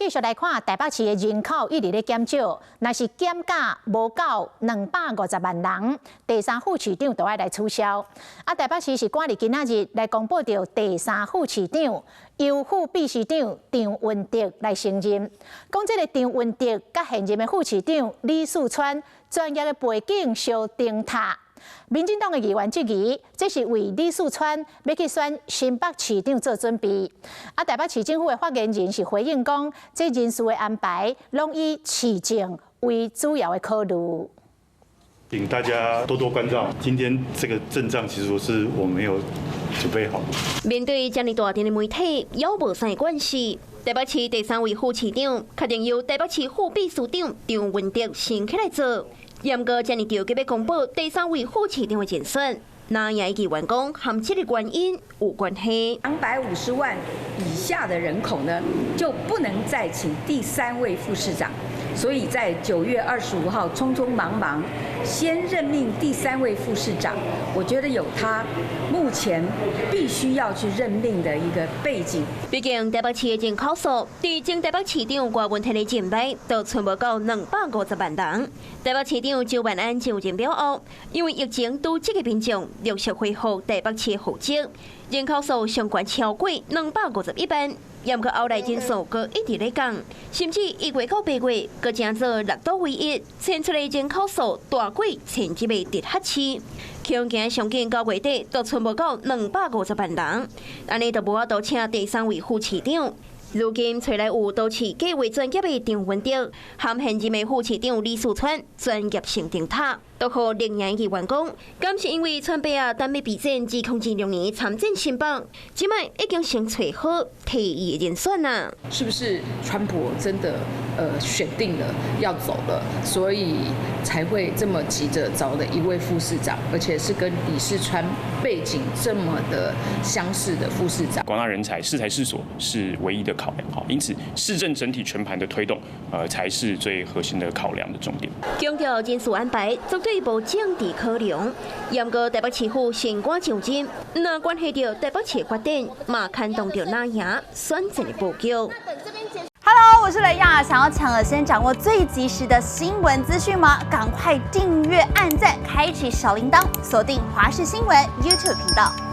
继续来看台北市的人口一直咧减少，若是减价无够250万人，第三副市长就要来取消。台北市是赶伫今仔日来公布到第三副市长，由副秘书长张文德来升任。讲这个张文德甲现任的副市长李四川专业的背景相顶塔。民进党的议员质疑，这是为李四川要去选新北市长做准备。台北市政府的发言人是回应讲，这人事的安排拢以市政为主要的考虑。请大家多多关照。今天这个阵仗其实是我没有准备好。面对这么大量的媒体，有无啥关系？台北市第3位副市长确定由台北市副秘书长张文德升起来做。严格这么着急要公布第3位副市长的竞选，那也议员讲和这个原因有关系。250万以下的人口呢，就不能再请第3位副市长。所以在9月25号匆匆忙忙先任命第3位副市长，我觉得有他目前必须要去任命的一个背景。毕竟台北市的人口数，在前台北市长郭文泰的任内，都存不到250万人。台北市长周万安就任表后，因为疫情拄这个民众陆续恢复台北市的户籍，人口数相关超过251万。严格后来人数阁一直在降，甚至1月到8月，阁正做6度唯一，牵出来人口数大过前几位直辖市。恐惊上近9月底都存不到250万人，安尼就无法度请第3位副市长。如今找来有都市计划专业的张文德，和现任的副市长李四川专业性顶塔，都和另外议员讲，敢是因为川北单要备战2026年参战新北，即摆已经先找好替伊的人选啦。是不是川普真的选定了要走了，所以才会这么急着找了一位副市长，而且是跟李世川背景这么的相似的副市长？广大人才、适才适所是唯一的考量，好，因此市政整体全盘的推动，才是最核心的考量的重点。强调人事安排绝对无政治考量，严格台北市府先官上任，那关系到台北市发展，嘛牵动到哪样选战的布局。Hello， 我是雷亚，想要抢了先掌握最及时的新闻资讯吗？赶快订阅、按赞、开启小铃铛，锁定华视新闻 YouTube 频道。